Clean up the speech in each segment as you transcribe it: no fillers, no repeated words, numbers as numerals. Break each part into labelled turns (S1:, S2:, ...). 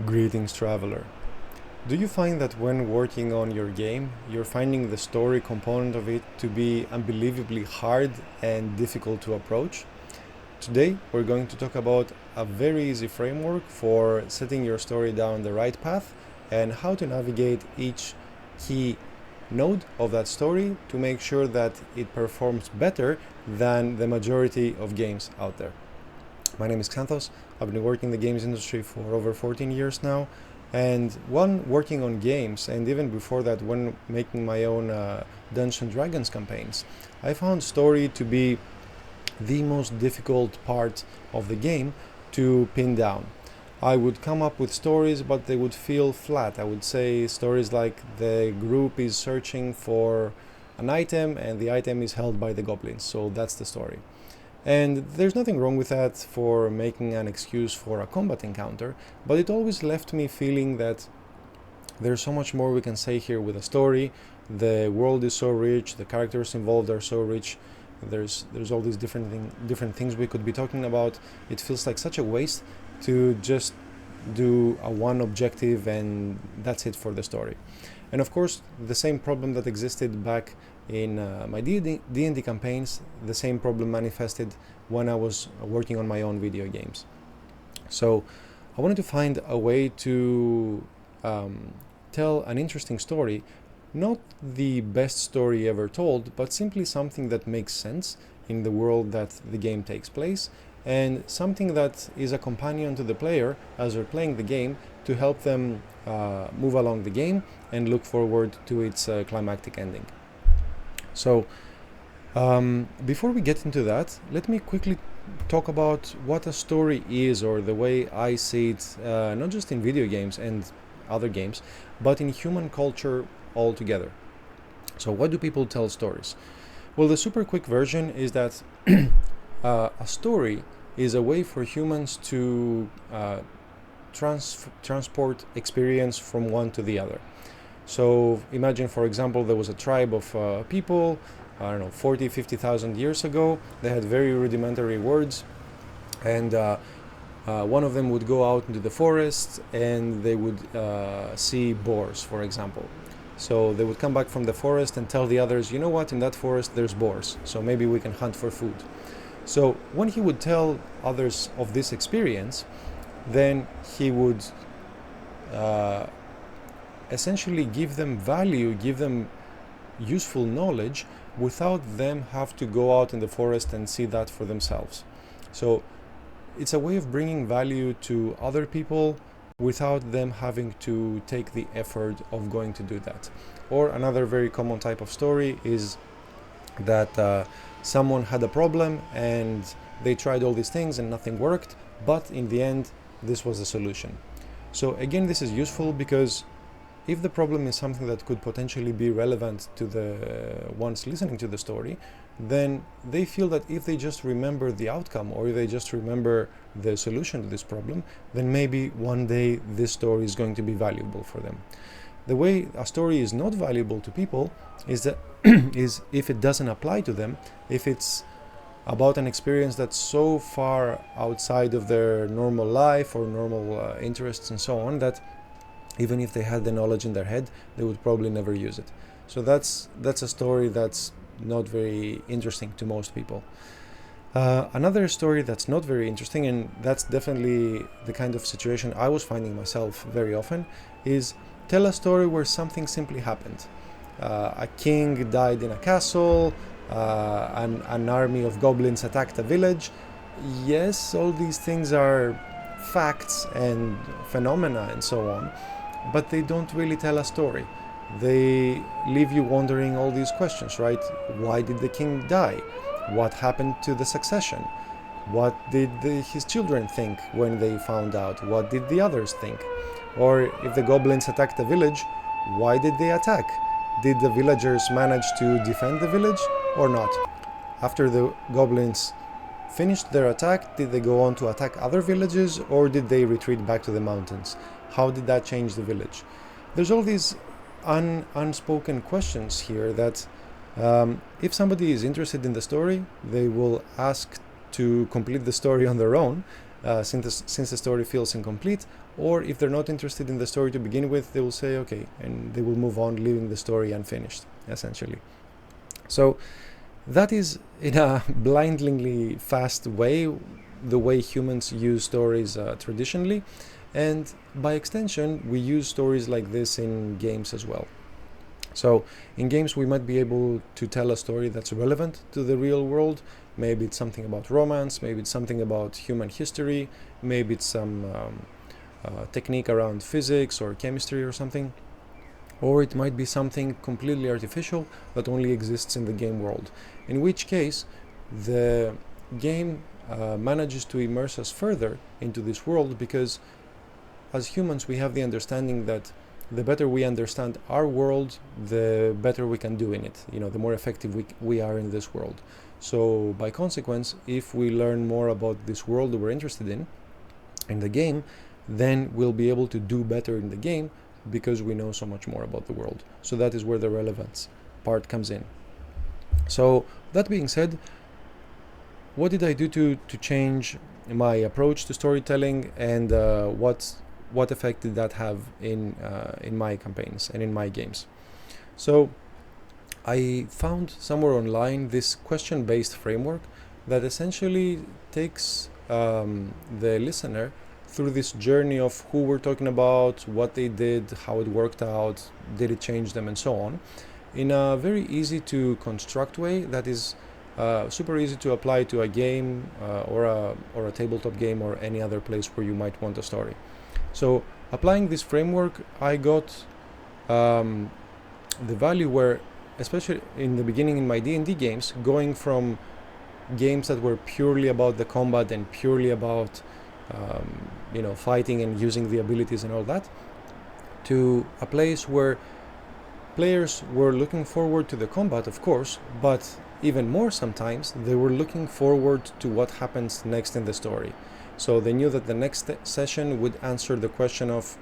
S1: Greetings, traveler. Do you find that when working on your game, you're finding the story component of it to be unbelievably hard and difficult to approach? Today, we're going to talk about a very easy framework for setting your story down the right path and how to navigate each key node of that story to make sure that it performs better than the majority of games out there. My name is Xanthos. I've been working in the games industry for over 14 years now, and when working on games, and even before that when making my own Dungeons & Dragons campaigns, I found story to be the most difficult part of the game to pin down. I would come up with stories, but they would feel flat. I would say stories like the group is searching for an item and the item is held by the goblins, so that's the story. And there's nothing wrong with that for making an excuse for a combat encounter, but it always left me feeling that there's so much more we can say here with a story. The world is so rich, the characters involved are so rich, there's all these different things we could be talking about. It feels like such a waste to just do a one objective and that's it for the story. And of course, the same problem that existed back in my D&D campaigns, the same problem manifested when I was working on my own video games. So I wanted to find a way to tell an interesting story, not the best story ever told, but simply something that makes sense in the world that the game takes place, and something that is a companion to the player as they're playing the game to help them move along the game and look forward to its climactic ending. So before we get into that, let me quickly talk about what a story is, or the way I see it, not just in video games and other games, but in human culture altogether. So why do people tell stories? Well, the super quick version is that a story is a way for humans to transport experience from one to the other. So imagine, for example, there was a tribe of people, I don't know, 40, 50,000 years ago. They had very rudimentary words, and one of them would go out into the forest and they would see boars, for example. So they would come back from the forest and tell the others, you know what, in that forest there's boars, so maybe we can hunt for food. So when he would tell others of this experience, then he would essentially give them value, give them useful knowledge without them have to go out in the forest and see that for themselves. So it's a way of bringing value to other people without them having to take the effort of going to do that. Or another very common type of story is that someone had a problem and they tried all these things and nothing worked, but in the end this was the solution. So again, this is useful because if the problem is something that could potentially be relevant to the ones listening to the story, then they feel that if they just remember the outcome, or if they just remember the solution to this problem, then maybe one day this story is going to be valuable for them. The way a story is not valuable to people is that is if it doesn't apply to them, if it's about an experience that's so far outside of their normal life or normal interests and so on, that even if they had the knowledge in their head, they would probably never use it. So that's a story that's not very interesting to most people. Another story that's not very interesting, and that's definitely the kind of situation I was finding myself very often, is tell a story where something simply happened. A king died in a castle, an army of goblins attacked a village. Yes, all these things are facts and phenomena and so on, but they don't really tell a story. They leave you wondering all these questions, right? Why did the king die? What happened to the succession? What did his children think when they found out? What did the others think? Or if the goblins attacked the village, why did they attack? Did the villagers manage to defend the village or not? After the goblins finished their attack, did they go on to attack other villages, or did they retreat back to the mountains? How did that change the village? There's all these unspoken questions here that if somebody is interested in the story, they will ask to complete the story on their own, since the story feels incomplete, or if they're not interested in the story to begin with, they will say okay, and they will move on, leaving the story unfinished, essentially. So that is, in a blindingly fast way, the way humans use stories traditionally, and by extension we use stories like this in games as well. So in games we might be able to tell a story that's relevant to the real world. Maybe it's something about romance, maybe it's something about human history, maybe it's some technique around physics or chemistry or something, or it might be something completely artificial that only exists in the game world, in which case the game manages to immerse us further into this world, because as humans we have the understanding that the better we understand our world, the better we can do in it, the more effective we are in this world. So by consequence, if we learn more about this world that we're interested in the game, then we'll be able to do better in the game because we know so much more about the world. So that is where the relevance part comes in. So that being said, what did I do to change my approach to storytelling, and what effect did that have in my campaigns and in my games? So I found somewhere online this question-based framework that essentially takes the listener through this journey of who we're talking about, what they did, how it worked out, did it change them, and so on, in a very easy to construct way that is super easy to apply to a game or a tabletop game or any other place where you might want a story. So applying this framework, I got the value where, especially in the beginning in my D&D games, going from games that were purely about the combat and purely about fighting and using the abilities and all that, to a place where players were looking forward to the combat, of course, but even more sometimes they were looking forward to what happens next in the story. So they knew that the next session would answer the question of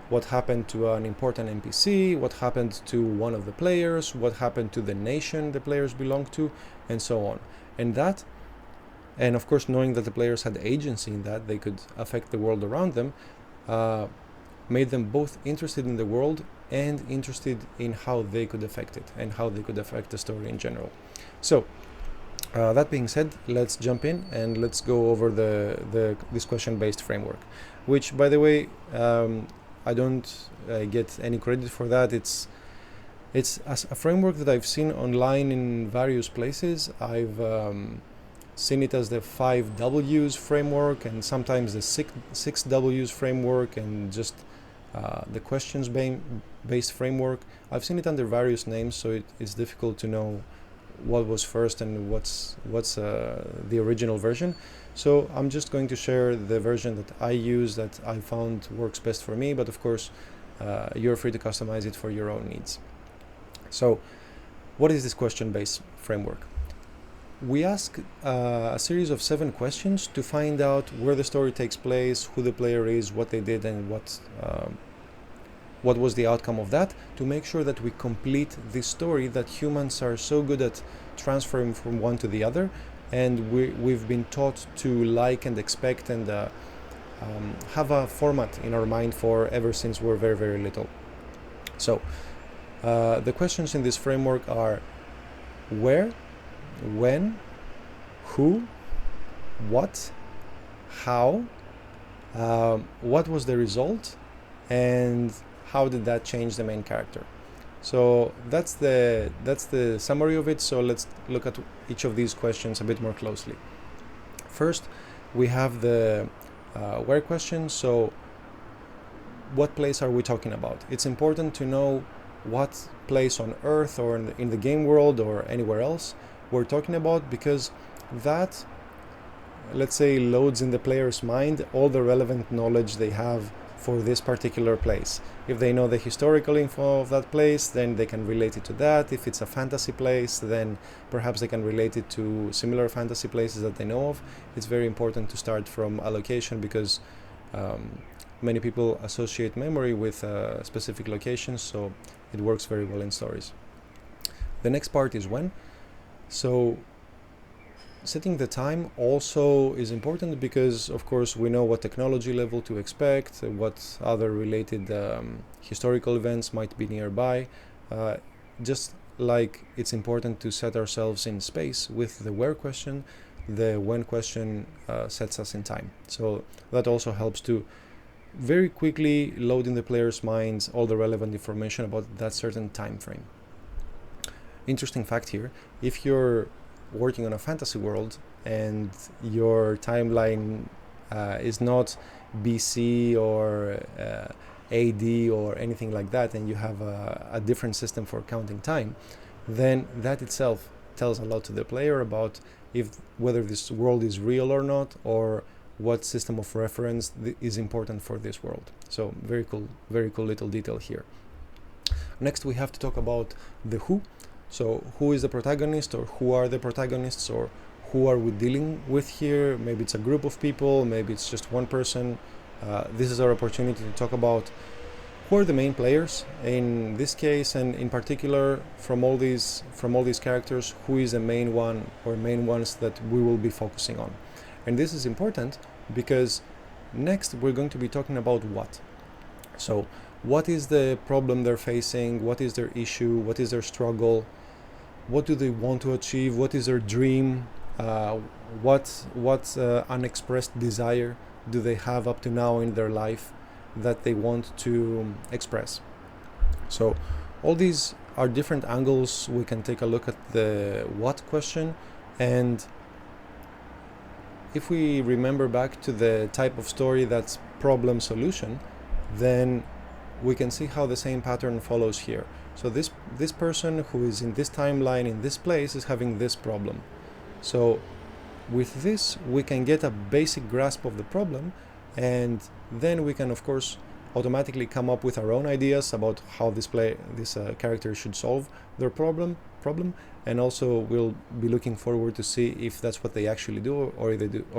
S1: what happened to an important NPC, what happened to one of the players, what happened to the nation the players belonged to, and so on. And of course, knowing that the players had agency in that, they could affect the world around them, made them both interested in the world and interested in how they could affect it and how they could affect the story in general. So that being said, let's jump in and let's go over this question-based framework, which, by the way, I don't get any credit for that. It's a framework that I've seen online in various places. I've seen it as the 5 W's framework, and sometimes the 6 W's framework, and just the questions-based framework. I've seen it under various names, so it's difficult to know what was first and what's the original version. So I'm just going to share the version that I use, that I found works best for me, but of course you're free to customize it for your own needs. So what is this question-based framework? We ask a series of 7 questions to find out where the story takes place, who the player is, what they did, and what was the outcome of that, to make sure that we complete this story that humans are so good at transferring from one to the other, and we've been taught to like and expect and have a format in our mind for ever since we're very, very little. So the questions in this framework are where, when, who, what, how, what was the result, and how did that change the main character. So that's the summary of it. So let's look at each of these questions a bit more closely. First, we have the where question. So what place are we talking about? It's important to know what place on Earth or in the game world or anywhere else we're talking about, because that, let's say, loads in the player's mind all the relevant knowledge they have for this particular place. If they know the historical info of that place, then they can relate it to that. If it's a fantasy place, then perhaps they can relate it to similar fantasy places that they know of. It's very important to start from a location, because many people associate memory with specific locations, so it works very well in stories. The next part is when. So Setting the time also is important because, of course, we know what technology level to expect, what other related historical events might be nearby. Just like it's important to set ourselves in space with the where question, the when question sets us in time. So that also helps to very quickly load in the player's minds all the relevant information about that certain time frame. Interesting fact here, if you're working on a fantasy world and your timeline is not BC or AD or anything like that, and you have a different system for counting time, then that itself tells a lot to the player about whether this world is real or not, or what system of reference is important for this world. So very cool little detail here. Next, we have to talk about the who. So who is the protagonist, or who are the protagonists, or who are we dealing with here? Maybe it's a group of people, maybe it's just one person. This is our opportunity to talk about who are the main players in this case, and in particular from all these characters, who is the main one or main ones that we will be focusing on. And this is important because next we're going to be talking about what. So what is the problem they're facing? What is their issue? What is their struggle? What do they want to achieve? What is their dream? What unexpressed desire do they have up to now in their life that they want to express? So all these are different angles. We can take a look at the what question, and if we remember back to the type of story that's problem solution, then we can see how the same pattern follows here. So this person who is in this timeline in this place is having this problem. So with this we can get a basic grasp of the problem, and then we can of course automatically come up with our own ideas about how this character should solve their problem, and also we'll be looking forward to see if that's what they actually do, or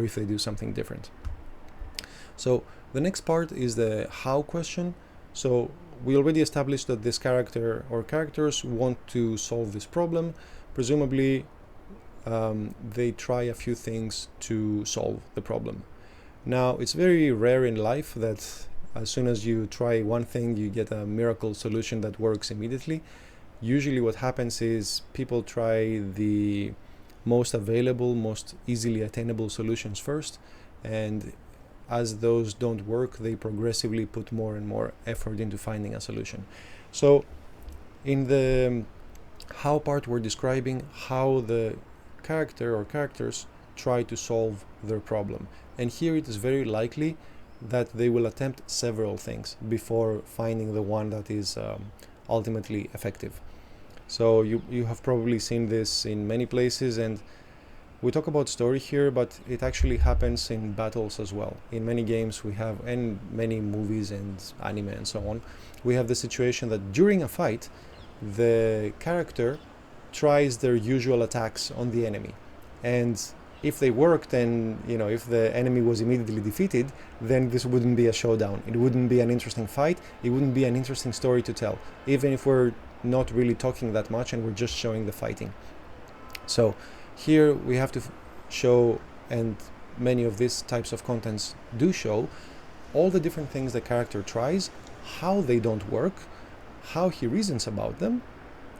S1: if they do something different. So the next part is the how question. So we already established that this character or characters want to solve this problem. Presumably they try a few things to solve the problem. Now, it's very rare in life that as soon as you try one thing, you get a miracle solution that works immediately. Usually what happens is people try the most available, most easily attainable solutions first, and as those don't work, they progressively put more and more effort into finding a solution. So in the how part, we're describing how the character or characters try to solve their problem. And here it is very likely that they will attempt several things before finding the one that is ultimately effective. So you have probably seen this in many places, and we talk about story here, but it actually happens in battles as well. In many games we have, and many movies and anime and so on, we have the situation that during a fight, the character tries their usual attacks on the enemy. And if they worked, and if the enemy was immediately defeated, then this wouldn't be a showdown. It wouldn't be an interesting fight. It wouldn't be an interesting story to tell, even if we're not really talking that much and we're just showing the fighting. So here we have to show, and many of these types of contents do show, all the different things the character tries, how they don't work, how he reasons about them,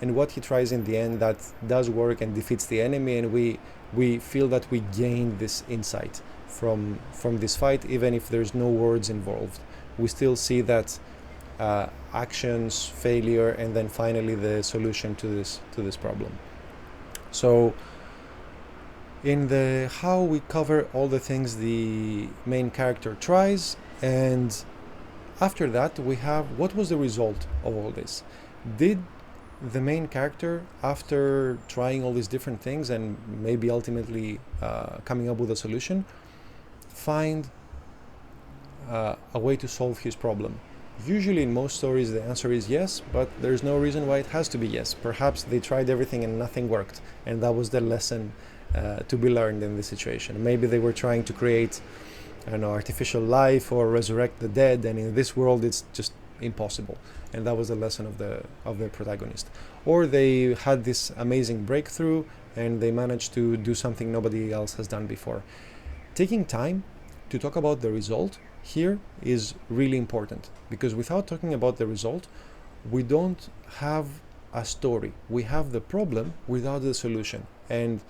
S1: and what he tries in the end that does work and defeats the enemy. And we feel that we gain this insight from this fight, even if there's no words involved. We still see that actions, failure, and then finally the solution to this problem. So in the how, we cover all the things the main character tries, and after that we have what was the result of all this. Did the main character, after trying all these different things and maybe ultimately coming up with a solution, find a way to solve his problem? Usually in most stories the answer is yes, but there's no reason why it has to be yes. Perhaps they tried everything and nothing worked, and that was the lesson to be learned in this situation. Maybe they were trying to create artificial life or resurrect the dead, and in this world it's just impossible, and that was the lesson of the protagonist. Or they had this amazing breakthrough and they manage to do something nobody else has done before. Taking time to talk about the result here is really important, because without talking about the result, we don't have a story. We have the problem without the solution. And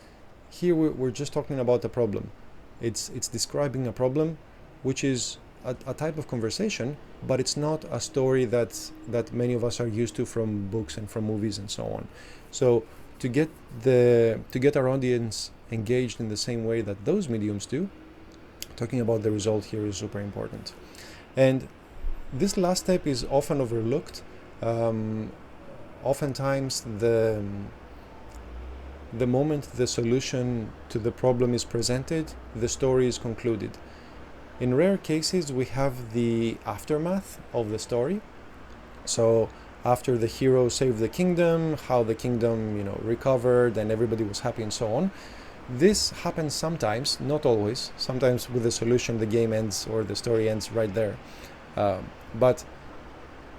S1: here we're just talking about the problem. It's describing a problem, which is a type of conversation, but it's not a story that many of us are used to from books and from movies and so on. So to get our audience engaged in the same way that those mediums do, talking about the result here is super important. And this last step is often overlooked. Oftentimes the moment the solution to the problem is presented, the story is concluded. In rare cases, we have the aftermath of the story. So after the hero saved the kingdom, how the kingdom, recovered and everybody was happy and so on. This happens sometimes, not always. Sometimes with the solution, the game ends or the story ends right there. But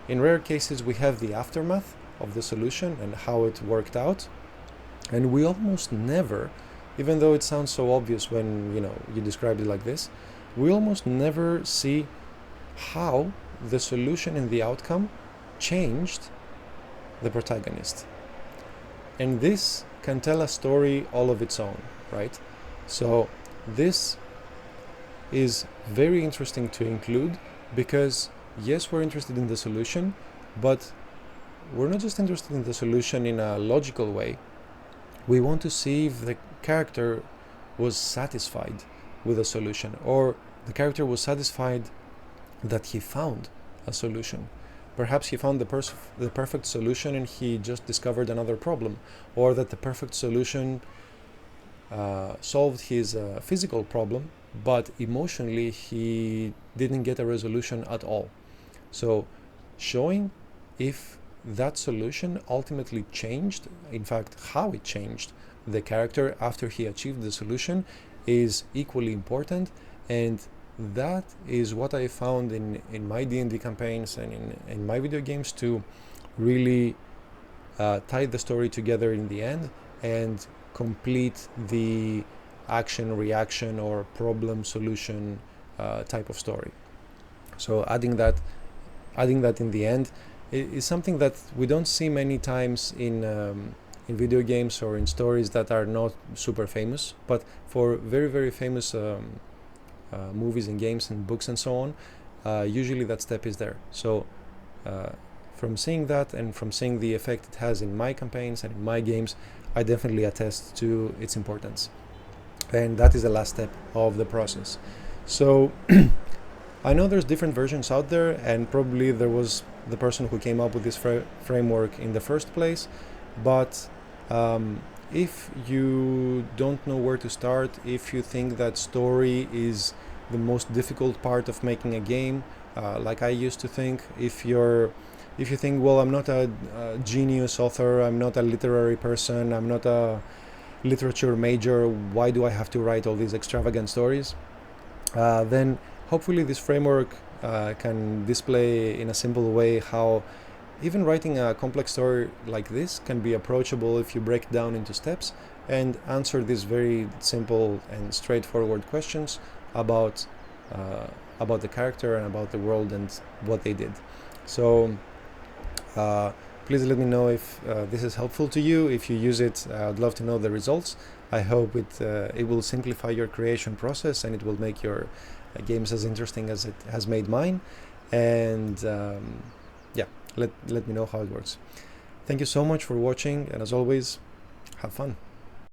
S1: in rare cases, we have the aftermath of the solution and how it worked out. And we almost never, even though it sounds so obvious when you describe it like this, we almost never see how the solution and the outcome changed the protagonist. And this can tell a story all of its own, right? So this is very interesting to include, because yes, we're interested in the solution, but we're not just interested in the solution in a logical way. We want to see if the character was satisfied with a solution, or the character was satisfied that he found a solution. Perhaps he found the perfect solution and he just discovered another problem, or that the perfect solution solved his physical problem, but emotionally he didn't get a resolution at all. So showing if that solution ultimately changed, in fact, how it changed the character after he achieved the solution, is equally important. And that is what I found in my D&D campaigns and in my video games to really tie the story together in the end and complete the action, reaction, or problem solution type of story. So adding that in the end is something that we don't see many times in video games or in stories that are not super famous, but for very, very famous movies and games and books and so on, usually that step is there. So from seeing that and from seeing the effect it has in my campaigns and in my games, I definitely attest to its importance. And that is the last step of the process. So I know there's different versions out there, and probably there was the person who came up with this framework in the first place, but if you don't know where to start, if you think that story is the most difficult part of making a game, like I used to think, if you think, well, I'm not a genius author, I'm not a literary person, I'm not a literature major, why do I have to write all these extravagant stories? Then hopefully this framework can display in a simple way how even writing a complex story like this can be approachable if you break it down into steps and answer these very simple and straightforward questions about the character and about the world and what they did. So please let me know if this is helpful to you. If you use it, I'd love to know the results. I hope it will simplify your creation process and it will make your games as interesting as it has made mine. And let me know how it works. Thank you so much for watching, and as always, have fun.